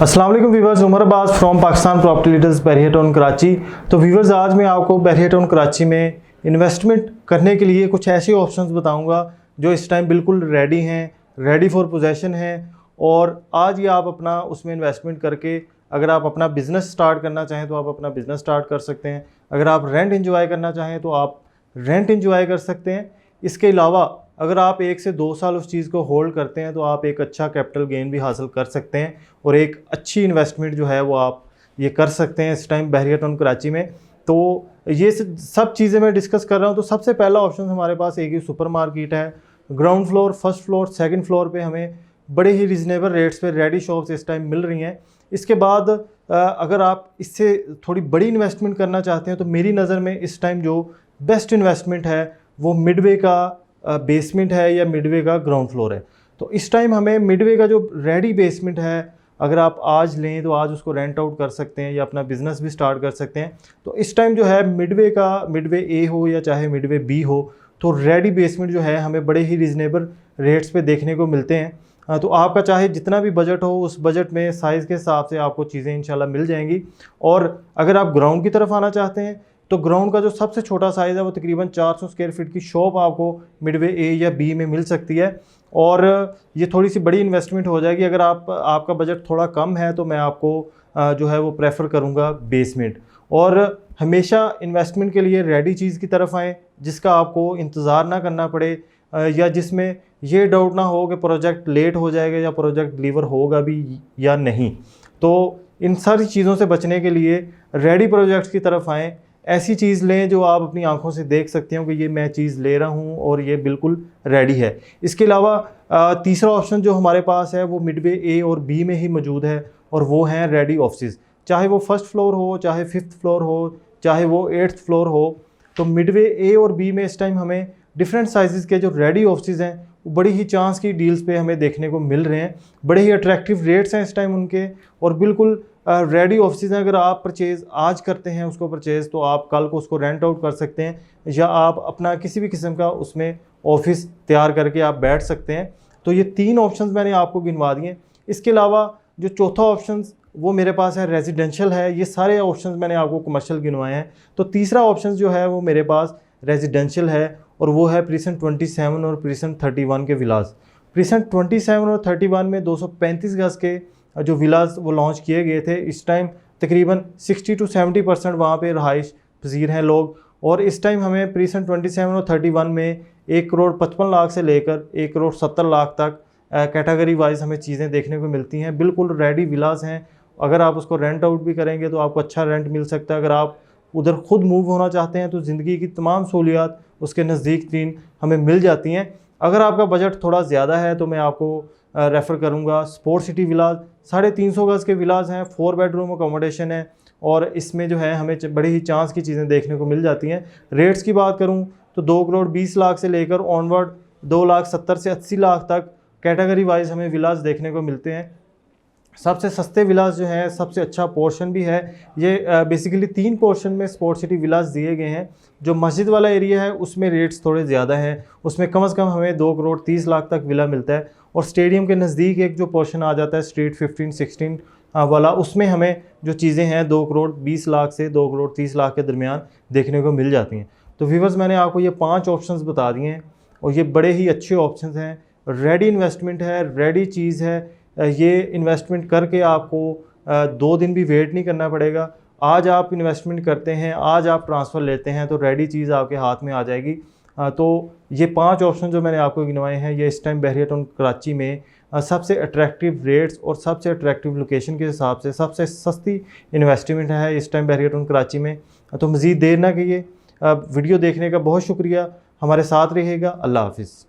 अस्सलाम वालेकुम viewers, Umar Abbas from Pakistan property leaders Bahria Town Karachi. तो व्यूवर्स, आज मैं आपको बहरिया टाउन कराची में इन्वेस्टमेंट करने के लिए कुछ ऐसे ऑप्शंस बताऊंगा जो इस टाइम बिल्कुल रेडी हैं, रेडी फॉर पोजेसन हैं। और आज ही आप अपना उसमें इन्वेस्टमेंट करके अगर आप अपना बिज़नेस स्टार्ट करना चाहें तो आप अपना बिज़नेस स्टार्ट कर सकते हैं। अगर आप रेंट एंजॉय करना चाहें तो आप रेंट एंजॉय कर सकते हैं। इसके अलावा अगर आप 1 से 2 साल उस चीज़ को होल्ड करते हैं तो आप एक अच्छा कैपिटल गेन भी हासिल कर सकते हैं और एक अच्छी इन्वेस्टमेंट जो है वो आप ये कर सकते हैं इस टाइम बहरिया टाउन कराची में। तो ये सब चीज़ें मैं डिस्कस कर रहा हूँ। तो सबसे पहला ऑप्शन हमारे पास एक ही सुपर मार्केट है। Ground floor, first floor, second floor पे हमें बड़े ही रिजनेबल रेट्स पे रेडी शॉप्स इस टाइम मिल रही हैं। इसके बाद अगर आप इससे थोड़ी बड़ी इन्वेस्टमेंट करना चाहते हैं तो मेरी नज़र में इस टाइम जो बेस्ट इन्वेस्टमेंट है वो मिडवे का बेसमेंट है या मिडवे का ग्राउंड फ्लोर है। तो इस टाइम हमें मिडवे का जो रेडी बेसमेंट है अगर आप आज लें तो आज उसको रेंट आउट कर सकते हैं या अपना बिज़नेस भी स्टार्ट कर सकते हैं। तो इस टाइम जो है मिडवे ए हो या चाहे मिडवे बी हो, तो रेडी बेसमेंट जो है हमें बड़े ही रिजनेबल रेट्स पे देखने को मिलते हैं। तो आपका चाहे जितना भी बजट हो उस बजट में साइज़ के हिसाब से आपको चीज़ें इंशाल्लाह मिल जाएंगी। और अगर आप ग्राउंड की तरफ आना चाहते हैं तो ग्राउंड का जो सबसे छोटा साइज़ है वो तकरीबन 400 स्क्वायर फीट की शॉप आपको मिडवे ए या बी में मिल सकती है। और ये थोड़ी सी बड़ी इन्वेस्टमेंट हो जाएगी। अगर आपका बजट थोड़ा कम है तो मैं आपको जो है वो प्रेफर करूँगा बेसमेंट। और हमेशा इन्वेस्टमेंट के लिए रेडी चीज़ की तरफ आएँ जिसका आपको इंतज़ार ना करना पड़े या जिसमें ये डाउट ना हो कि प्रोजेक्ट लेट हो जाएगा या प्रोजेक्ट डिलीवर होगा भी या नहीं। तो इन सारी चीज़ों से बचने के लिए रेडी प्रोजेक्ट्स की तरफ आएँ। ऐसी चीज़ लें जो आप अपनी आंखों से देख सकते हो कि ये मैं चीज़ ले रहा हूँ और ये बिल्कुल रेडी है। इसके अलावा तीसरा ऑप्शन जो हमारे पास है वो मिडवे ए और बी में ही मौजूद है और वो हैं रेडी ऑफिस। चाहे वो फर्स्ट फ्लोर हो, चाहे 5th फ्लोर हो, चाहे वो 8th फ्लोर हो। तो मिडवे ए और बी में इस टाइम हमें डिफरेंट साइज़ के जो रेडी ऑफिस हैं वो बड़ी ही चांस की डील्स पे हमें देखने को मिल रहे हैं। बड़े ही अट्रैक्टिव रेट्स हैं इस टाइम उनके और बिल्कुल रेडी ऑफिस हैं। अगर आप परचेज़ आज करते हैं उसको परचेज़ तो आप कल को उसको रेंट आउट कर सकते हैं या आप अपना किसी भी किस्म का उसमें ऑफिस तैयार करके आप बैठ सकते हैं। तो ये 3 ऑप्शंस मैंने आपको गिनवा दिए। इसके अलावा जो चौथा ऑप्शन वो मेरे पास है रेजिडेंशियल है। ये सारे ऑप्शंस मैंने आपको कमर्शियल गिनवाए हैं। तो तीसरा ऑप्शन जो है वो मेरे पास रेजिडेंशियल है और वो है प्रीसेंट 27 और प्रीसेंट 31 के विलास। प्रीसेंट 27 और 31 में 235 गज के जो विलास वो लॉन्च किए गए थे। इस टाइम तकरीबन 60 to 70% वहाँ पे रहाइश पजीर हैं लोग। और इस टाइम हमें प्रीसेंट 27 और 31 में 1,55,00,000 से लेकर 1,70,00,000 तक कैटेगरी वाइज हमें चीज़ें देखने को मिलती हैं। बिल्कुल रेडी विलास हैं। अगर आप उसको रेंट आउट भी करेंगे तो आपको अच्छा रेंट मिल सकता है। अगर आप उधर खुद मूव होना चाहते हैं तो ज़िंदगी की तमाम सहूलियात उसके नज़दीक तीन हमें मिल जाती हैं। अगर आपका बजट थोड़ा ज़्यादा है तो मैं आपको रेफ़र करूँगा स्पोर्ट सिटी विलास। 350 गज़ के विलास हैं, 4 बेडरूम अकोमोडेशन है और इसमें जो है हमें बड़ी ही चांस की चीज़ें देखने को मिल जाती हैं। रेट्स की बात करूँ तो 2,20,00,000 से लेकर ऑनवर्ड 2,70,000 से 80,00,000 तक कैटेगरी वाइज हमें विलास देखने को मिलते हैं। सबसे सस्ते विलास जो हैं, सबसे अच्छा पोर्शन भी है ये। बेसिकली 3 पोर्शन में स्पोर्ट सिटी विलास दिए गए हैं। जो मस्जिद वाला एरिया है उसमें रेट्स थोड़े ज़्यादा हैं, उसमें कम से कम हमें 2,30,00,000 तक विला मिलता है। और स्टेडियम के नज़दीक एक जो पोर्शन आ जाता है स्ट्रीट 15-16 वाला, उसमें हमें जो चीज़ें हैं 2,20,00,000 से 2,30,00,000 के दरमियान देखने को मिल जाती हैं। तो व्यूअर्स, मैंने आपको ये 5 ऑप्शंस बता दिए हैं और ये बड़े ही अच्छे ऑप्शंस हैं। रेडी इन्वेस्टमेंट है, रेडी चीज़ है। ये इन्वेस्टमेंट करके आपको 2 दिन भी वेट नहीं करना पड़ेगा। आज आप इन्वेस्टमेंट करते हैं, आज आप ट्रांसफ़र लेते हैं तो रेडी चीज़ आपके हाथ में आ जाएगी। तो ये 5 ऑप्शन जो मैंने आपको गिनवाए हैं ये इस टाइम बहरिया टाउन कराची में सबसे अट्रैक्टिव रेट्स और सबसे अट्रैक्टिव लोकेशन के हिसाब से सबसे सस्ती इन्वेस्टमेंट है इस टाइम बहरिया टाउन कराची में। तो मज़ीद देर ना कीजिए, वीडियो देखने का बहुत शुक्रिया। हमारे साथ रहिएगा। अल्लाह हाफ़िज़।